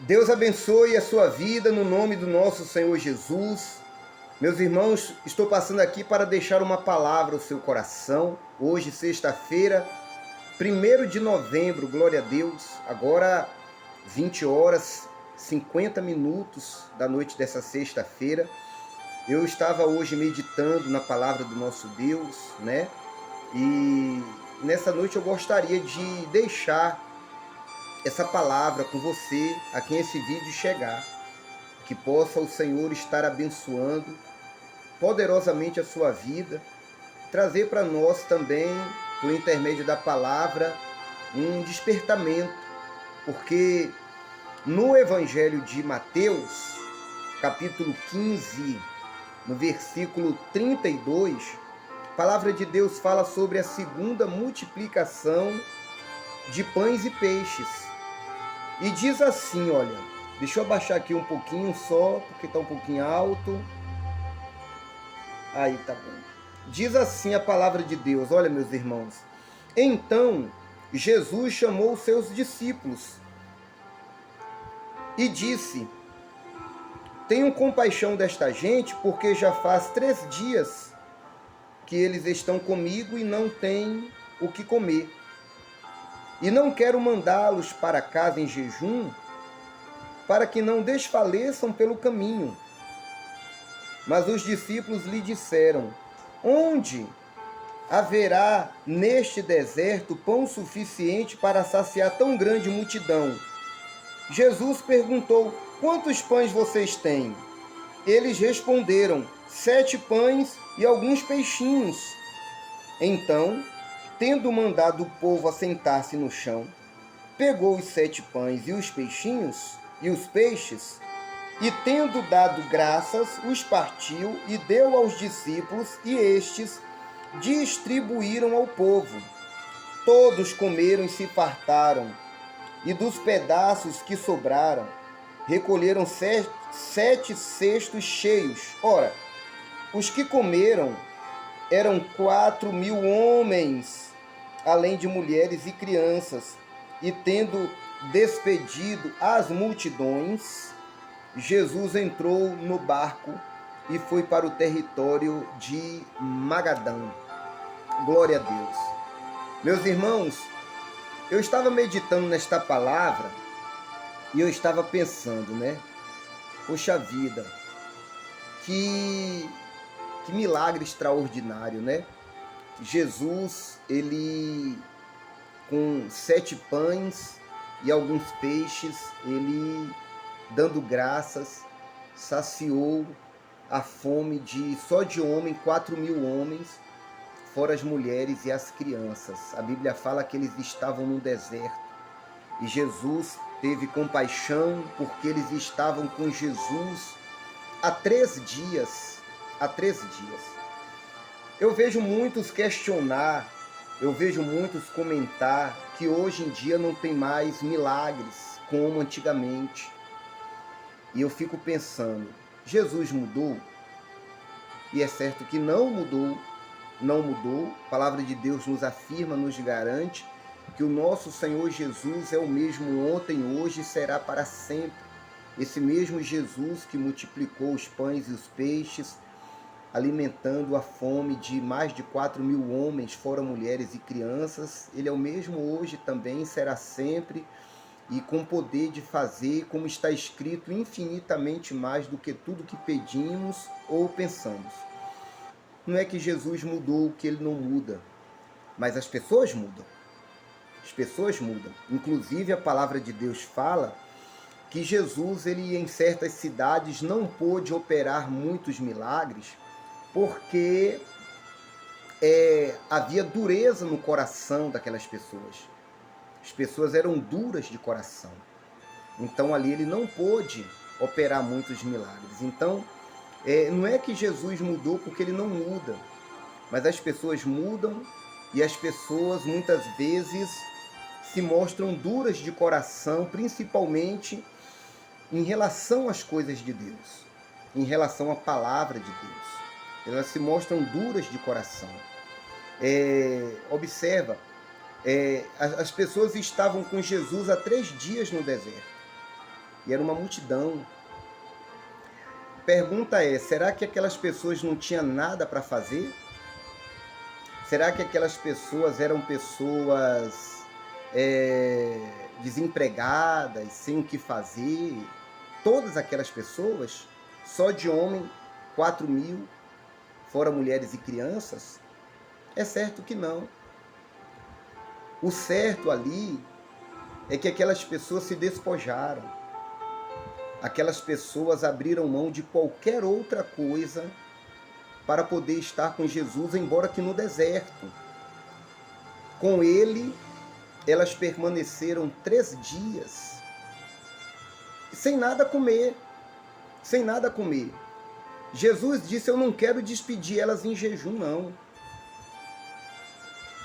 Deus abençoe a sua vida no nome do nosso Senhor Jesus. Meus irmãos, estou passando aqui para deixar uma palavra ao seu coração. Hoje, sexta-feira, 1º de novembro, glória a Deus. Agora, 20 horas, 50 minutos da noite dessa sexta-feira. Eu estava hoje meditando na palavra do nosso Deus, né? E nessa noite eu gostaria de deixar essa palavra com você, a quem esse vídeo chegar, que possa o Senhor estar abençoando poderosamente a sua vida, trazer para nós também, por intermédio da palavra, um despertamento, porque no Evangelho de Mateus, capítulo 15, no versículo 32, a palavra de Deus fala sobre a segunda multiplicação de pães e peixes. E diz assim, olha, deixa eu abaixar aqui um pouquinho só, porque está um pouquinho alto. Aí, tá bom. Diz assim a palavra de Deus, olha, meus irmãos. Então, Jesus chamou os seus discípulos e disse: tenham compaixão desta gente, porque já faz 3 dias que eles estão comigo e não têm o que comer. E não quero mandá-los para casa em jejum, para que não desfaleçam pelo caminho. Mas os discípulos lhe disseram: onde haverá neste deserto pão suficiente para saciar tão grande multidão? Jesus perguntou: quantos pães vocês têm? Eles responderam: 7 pães e alguns peixinhos. Então, tendo mandado o povo assentar-se no chão, pegou os 7 pães e os peixinhos e os peixes, e tendo dado graças, os partiu e deu aos discípulos, e estes distribuíram ao povo. Todos comeram e se fartaram, e dos pedaços que sobraram, recolheram 7 cestos cheios. Ora, os que comeram eram 4.000 homens, além de mulheres e crianças. E tendo despedido as multidões, Jesus entrou no barco e foi para o território de Magadã. Glória a Deus. Meus irmãos, eu estava meditando nesta palavra e eu estava pensando, né? Poxa vida, que milagre extraordinário, né? Jesus, ele com 7 pães e alguns peixes, ele dando graças, saciou a fome só de homem, 4.000 homens, fora as mulheres e as crianças. A Bíblia fala que eles estavam no deserto e Jesus teve compaixão porque eles estavam com Jesus há 3 dias. Há 3 dias. Eu vejo muitos questionar, eu vejo muitos comentar que hoje em dia não tem mais milagres como antigamente. E eu fico pensando, Jesus mudou? E é certo que não mudou, não mudou. A palavra de Deus nos afirma, nos garante que o nosso Senhor Jesus é o mesmo ontem, hoje e será para sempre. Esse mesmo Jesus que multiplicou os pães e os peixes, alimentando a fome de mais de 4.000 homens, fora mulheres e crianças, ele é o mesmo hoje também, será sempre, e com poder de fazer, como está escrito, infinitamente mais do que tudo que pedimos ou pensamos. Não é que Jesus mudou, que ele não muda, mas as pessoas mudam. As pessoas mudam. Inclusive a palavra de Deus fala que Jesus, ele em certas cidades não pôde operar muitos milagres, porque havia dureza no coração daquelas pessoas. As pessoas eram duras de coração. Então ali ele não pôde operar muitos milagres. Então, não é que Jesus mudou porque ele não muda, mas as pessoas mudam e as pessoas muitas vezes se mostram duras de coração, principalmente em relação às coisas de Deus, em relação à palavra de Deus. Elas se mostram duras de coração. Observa, as pessoas estavam com Jesus há 3 dias no deserto. e era uma multidão. Pergunta é, será que aquelas pessoas não tinham nada para fazer? Será que aquelas pessoas eram pessoas desempregadas, sem o que fazer? Todas aquelas pessoas, só de homem, 4.000, fora mulheres e crianças? É certo que não. O certo ali é que aquelas pessoas se despojaram. Aquelas pessoas abriram mão de qualquer outra coisa para poder estar com Jesus, embora que no deserto. Com ele, elas permaneceram 3 dias, sem nada comer, sem nada comer. Jesus disse, eu não quero despedir elas em jejum, não.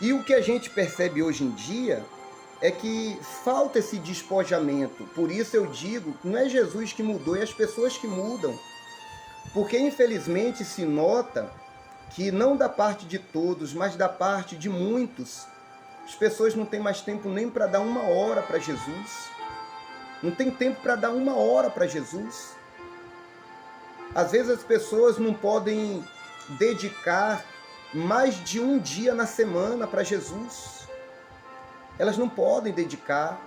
E o que a gente percebe hoje em dia é que falta esse despojamento. Por isso eu digo, não é Jesus que mudou, é as pessoas que mudam. Porque infelizmente se nota que não da parte de todos, mas da parte de muitos, as pessoas não têm mais tempo nem para dar 1 hora para Jesus. Não tem tempo para dar 1 hora para Jesus. Às vezes as pessoas não podem dedicar mais de 1 dia na semana para Jesus. Elas não podem dedicar.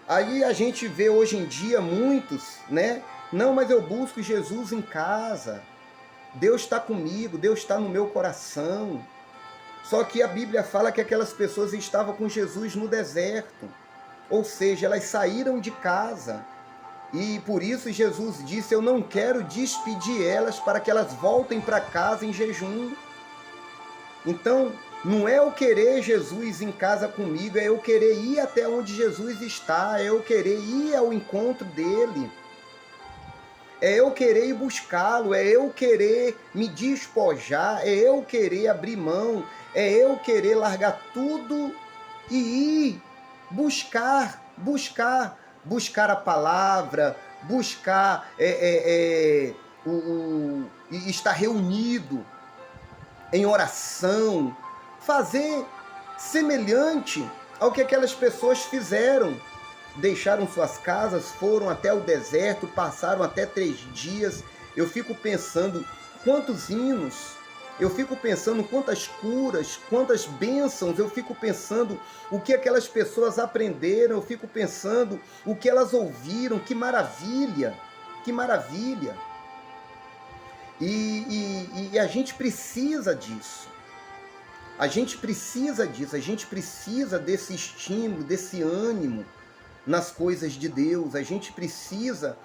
Aí a gente vê hoje em dia muitos, né? Não, mas eu busco Jesus em casa. Deus está comigo, Deus está no meu coração. Só que a Bíblia fala que aquelas pessoas estavam com Jesus no deserto. Ou seja, elas saíram de casa. E por isso Jesus disse, eu não quero despedir elas para que elas voltem para casa em jejum. Então, não é eu querer Jesus em casa comigo, é eu querer ir até onde Jesus está, é eu querer ir ao encontro dele. É eu querer ir buscá-lo, é eu querer me despojar, é eu querer abrir mão, é eu querer largar tudo e ir buscar a palavra, buscar estar reunido em oração, fazer semelhante ao que aquelas pessoas fizeram. Deixaram suas casas, foram até o deserto, passaram até 3 dias. Eu fico pensando quantos hinos, eu fico pensando quantas curas, quantas bênçãos, eu fico pensando o que aquelas pessoas aprenderam, eu fico pensando o que elas ouviram, que maravilha, que maravilha. E a gente precisa disso. A gente precisa disso, a gente precisa desse estímulo, desse ânimo nas coisas de Deus. A gente precisa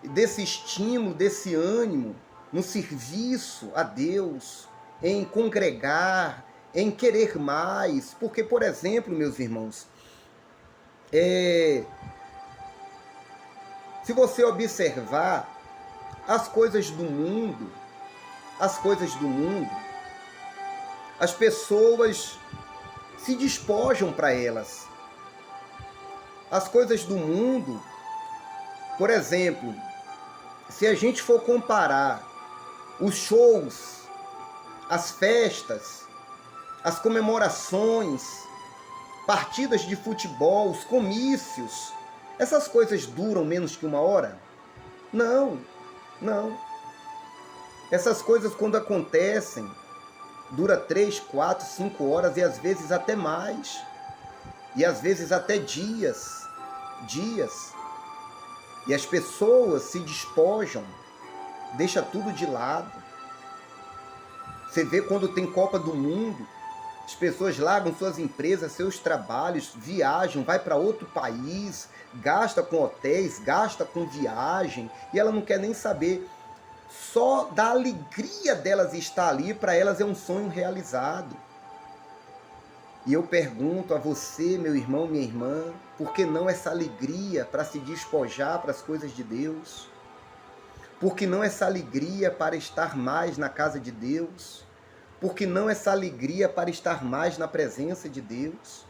desse estímulo, desse ânimo no serviço a Deus, em congregar, em querer mais. Porque, por exemplo, meus irmãos, se você observar as coisas do mundo, as pessoas se despojam para elas. As coisas do mundo, por exemplo, se a gente for comparar os shows, as festas, as comemorações, partidas de futebol, os comícios, essas coisas duram menos que 1 hora? Não, não. Essas coisas, quando acontecem, dura 3, 4, 5 horas e às vezes até mais. E às vezes até dias. E as pessoas se despojam, deixa tudo de lado. Você vê quando tem Copa do Mundo, as pessoas largam suas empresas, seus trabalhos, viajam, vai para outro país, gasta com hotéis, gasta com viagem, e ela não quer nem saber. Só da alegria delas estar ali, para elas é um sonho realizado. E eu pergunto a você, meu irmão, minha irmã, por que não essa alegria para se despojar para as coisas de Deus? Por que não essa alegria para estar mais na casa de Deus? Por que não essa alegria para estar mais na presença de Deus?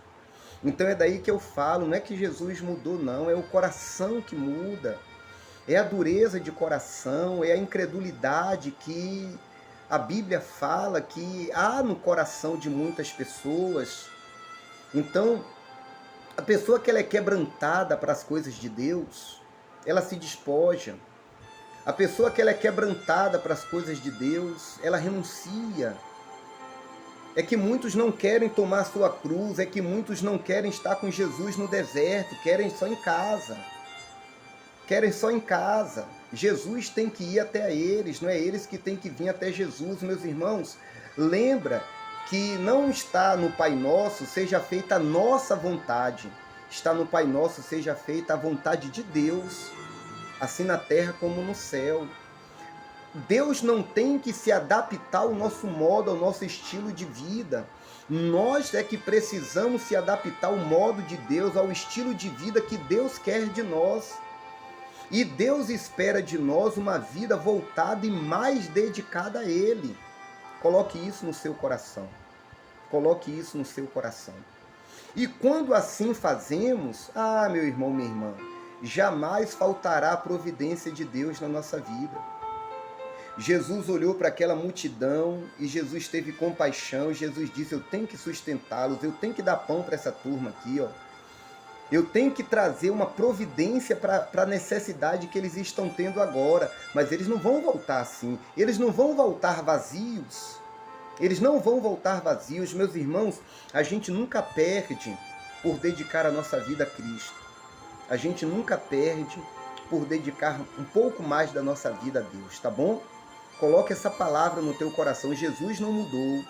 Então é daí que eu falo, não é que Jesus mudou não, é o coração que muda. É a dureza de coração, é a incredulidade que a Bíblia fala que há no coração de muitas pessoas. Então, A pessoa que ela é quebrantada para as coisas de Deus, ela se despoja. A pessoa que ela é quebrantada para as coisas de Deus, ela renuncia. É que muitos não querem tomar a sua cruz, é que muitos não querem estar com Jesus no deserto, querem só em casa. Querem só em casa. Jesus tem que ir até eles, não é eles que têm que vir até Jesus, meus irmãos. Lembra que não está no Pai Nosso, seja feita a nossa vontade. Está no Pai Nosso, seja feita a vontade de Deus, assim na terra como no céu. Deus não tem que se adaptar ao nosso modo, ao nosso estilo de vida. Nós é que precisamos se adaptar ao modo de Deus, ao estilo de vida que Deus quer de nós. E Deus espera de nós uma vida voltada e mais dedicada a Ele. Coloque isso no seu coração. Coloque isso no seu coração. E quando assim fazemos, meu irmão, minha irmã, jamais faltará a providência de Deus na nossa vida. Jesus olhou para aquela multidão e Jesus teve compaixão. Jesus disse: eu tenho que sustentá-los, eu tenho que dar pão para essa turma aqui, ó. Eu tenho que trazer uma providência para a necessidade que eles estão tendo agora. Mas eles não vão voltar assim. Eles não vão voltar vazios. Eles não vão voltar vazios. Meus irmãos, a gente nunca perde por dedicar a nossa vida a Cristo. A gente nunca perde por dedicar um pouco mais da nossa vida a Deus, tá bom? Coloque essa palavra no teu coração. Jesus não mudou.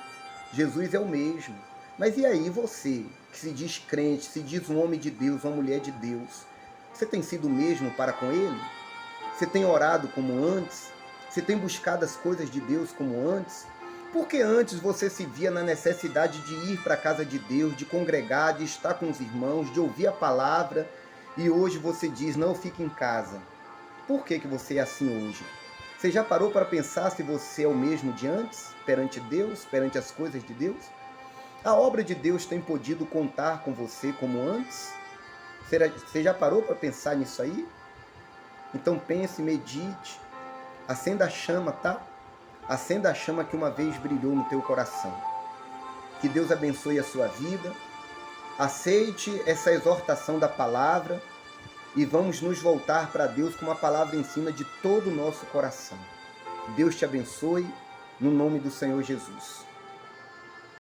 Jesus é o mesmo. Mas e aí você, que se diz crente, se diz um homem de Deus, uma mulher de Deus, você tem sido o mesmo para com Ele? Você tem orado como antes? Você tem buscado as coisas de Deus como antes? Porque antes você se via na necessidade de ir para a casa de Deus, de congregar, de estar com os irmãos, de ouvir a palavra, e hoje você diz: não, fique em casa. Por que você é assim hoje? Você já parou para pensar se você é o mesmo de antes, perante Deus, perante as coisas de Deus? A obra de Deus tem podido contar com você como antes? Você já parou para pensar nisso aí? Então pense, medite, acenda a chama, tá? Acenda a chama que uma vez brilhou no teu coração. Que Deus abençoe a sua vida. Aceite essa exortação da palavra e vamos nos voltar para Deus com uma palavra em cima de todo o nosso coração. Deus te abençoe, no nome do Senhor Jesus.